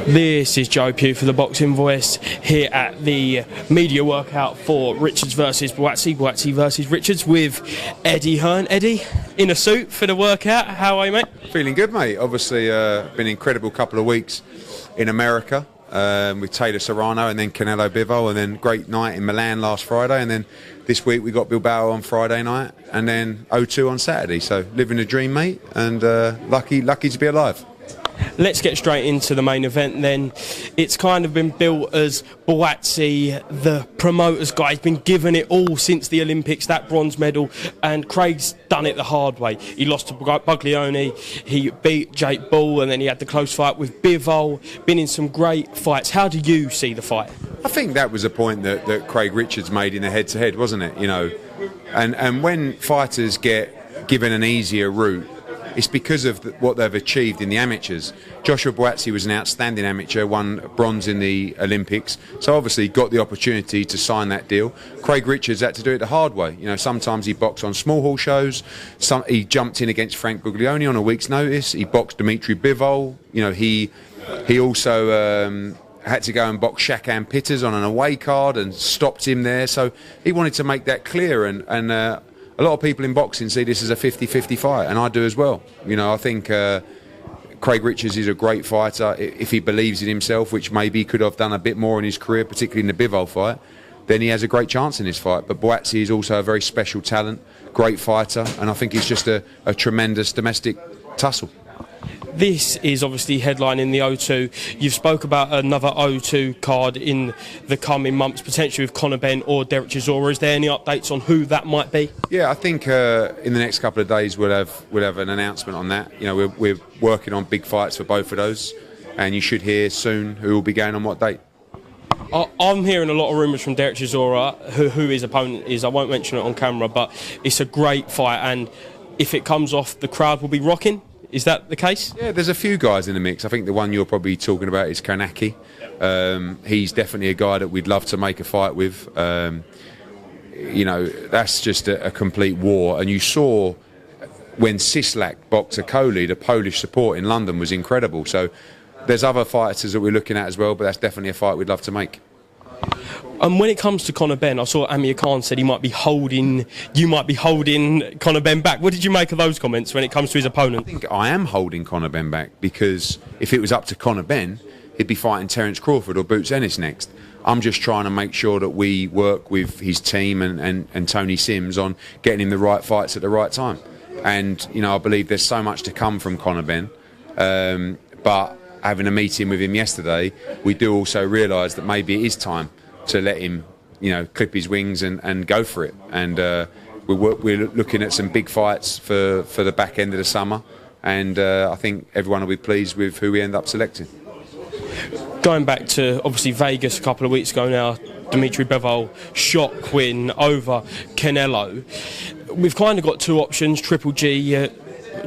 This is Joe Pugh for the Boxing Voice here at the media workout for Richards versus Buatsi, Buatsi versus Richards with Eddie Hearn. Eddie, in a suit for the workout. How are you, mate? Feeling good, mate. Obviously, been an incredible couple of weeks in America with Taylor Serrano and then Canelo-Bivol, and then great night in Milan last Friday, and then this week we got Bilbao on Friday night, and then O2 on Saturday. So living the dream, mate, and lucky to be alive. Let's get straight into the main event then. It's kind of been built as Buatsi, the promoter's guy. He's been given it all since the Olympics, that bronze medal, and Craig's done it the hard way. He lost to Buglioni, he beat Jake Bull, and then he had the close fight with Bivol. Been in some great fights. How do you see the fight? I think that was a point that Craig Richards made in the head-to-head, wasn't it? You know, and when fighters get given an easier route, it's because of what they've achieved in the amateurs. Joshua Buatsi was an outstanding amateur, won bronze in the Olympics, so obviously got the opportunity to sign that deal. Craig Richards had to do it the hard way. You know, sometimes he boxed on small hall shows. He jumped in against Frank Buglioni on a week's notice. He boxed Dimitri Bivol. You know, he also had to go and box Shakan Pitters on an away card and stopped him there. So he wanted to make that clear, and a lot of people in boxing see this as a 50-50 fight, and I do as well. You know, I think Craig Richards is a great fighter. If he believes in himself, which maybe he could have done a bit more in his career, particularly in the Bivol fight, then he has a great chance in this fight. But Buatsi is also a very special talent, great fighter, and I think he's just a tremendous domestic tussle. This is obviously headlining the O2. You've spoke about another O2 card in the coming months, potentially with Conor Benn or Derek Chisora. Is there any updates on who that might be? Yeah, I think in the next couple of days we'll have an announcement on that. You know, we're working on big fights for both of those, and you should hear soon who will be going on what date. I'm hearing a lot of rumours from Derek Chisora, who his opponent is. I won't mention it on camera, but it's a great fight, and if it comes off, the crowd will be rocking. Is that the case? Yeah, there's a few guys in the mix. I think the one you're probably talking about is Kanaki. He's definitely a guy that we'd love to make a fight with. You know, that's just a complete war. And you saw when Sislak boxed Akoli, the Polish support in London was incredible. So there's other fighters that we're looking at as well, but that's definitely a fight we'd love to make. And when it comes to Conor Benn, I saw Amir Khan said you might be holding Conor Benn back. What did you make of those comments when it comes to his opponent? I think I am holding Conor Benn back, because if it was up to Conor Benn, he'd be fighting Terence Crawford or Boots Ennis next. I'm just trying to make sure that we work with his team and Tony Sims on getting him the right fights at the right time. And, you know, I believe there's so much to come from Conor Benn. But having a meeting with him yesterday, we do also realise that maybe it is time to let him, you know, clip his wings and go for it. And we're looking at some big fights for the back end of the summer, and I think everyone will be pleased with who we end up selecting. Going back to obviously Vegas a couple of weeks ago now, Dimitri Bivol shock win over Canelo. We've kind of got two options: Triple G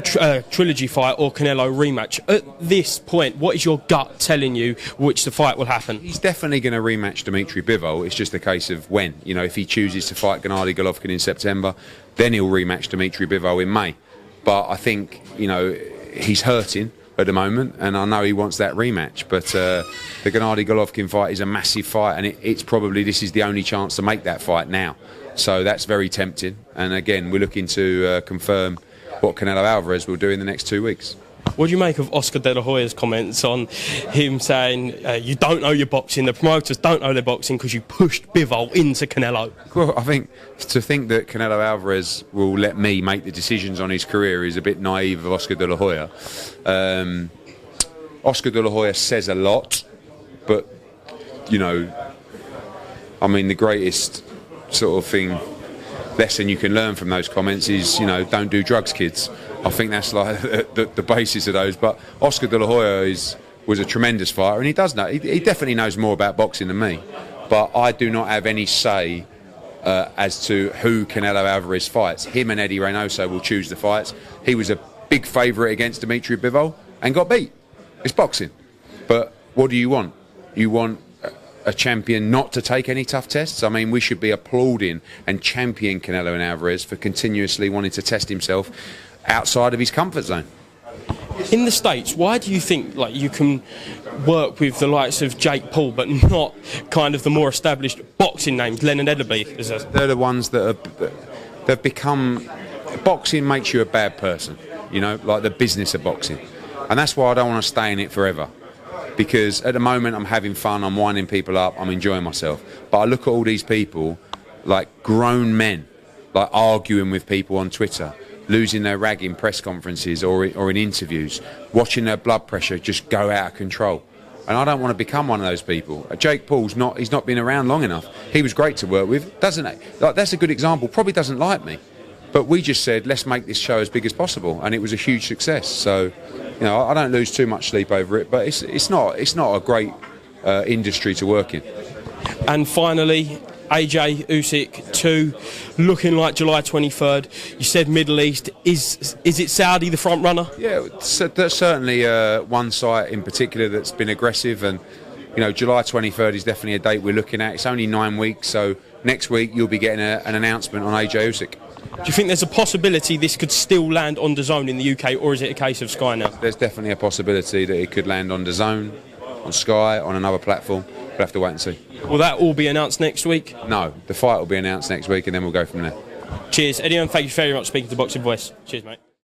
trilogy fight or Canelo rematch. At this point, what is your gut telling you which the fight will happen? He's definitely going to rematch Dimitri Bivol. It's just a case of when. You know, if he chooses to fight Gennady Golovkin in September, then he'll rematch Dimitri Bivol in May. But I think, you know, he's hurting at the moment, and I know he wants that rematch. But the Gennady Golovkin fight is a massive fight, and it's probably this is the only chance to make that fight now. So that's very tempting. And again, we're looking to confirm what Canelo Alvarez will do in the next 2 weeks. What do you make of Oscar De La Hoya's comments on him saying you don't know your boxing, the promoters don't know their boxing because you pushed Bivol into Canelo? Well, I think to think that Canelo Alvarez will let me make the decisions on his career is a bit naive of Oscar De La Hoya. Oscar De La Hoya says a lot, but, you know, I mean, the greatest sort of lesson you can learn from those comments is, you know, don't do drugs, kids. I think that's like the basis of those. But Oscar De La Hoya was a tremendous fighter, and he does know. He definitely knows more about boxing than me. But I do not have any say as to who Canelo Alvarez fights. Him and Eddie Reynoso will choose the fights. He was a big favourite against Dimitri Bivol and got beat. It's boxing. But what do you want? You want a champion not to take any tough tests? I mean, we should be applauding and championing Canelo and Alvarez for continuously wanting to test himself outside of his comfort zone. In the States, why do you think like you can work with the likes of Jake Paul but not kind of the more established boxing names, Leonard Ellerby? They're the ones they've become. Boxing makes you a bad person, you know, like the business of boxing, and that's why I don't want to stay in it forever. Because at the moment I'm having fun, I'm winding people up, I'm enjoying myself. But I look at all these people, like grown men, like arguing with people on Twitter, losing their rag in press conferences or in interviews, watching their blood pressure just go out of control. And I don't want to become one of those people. Jake Paul's he's not been around long enough. He was great to work with, doesn't he? Like, that's a good example. Probably doesn't like me. But we just said, let's make this show as big as possible. And it was a huge success. So, you know, I don't lose too much sleep over it. But it's not a great industry to work in. And finally, AJ Usyk 2, looking like July 23rd. You said Middle East. Is it Saudi the front runner? Yeah, there's certainly one site in particular that's been aggressive, and you know, July 23rd is definitely a date we're looking at. It's only 9 weeks, so next week you'll be getting an announcement on AJ Usyk. Do you think there's a possibility this could still land on Dazn in the UK, or is it a case of Sky now? There's definitely a possibility that it could land on Dazn, on Sky, on another platform. We'll have to wait and see. Will that all be announced next week? No, the fight will be announced next week and then we'll go from there. Cheers, Eddie, and thank you very much for speaking to Boxing Voice. Cheers, mate.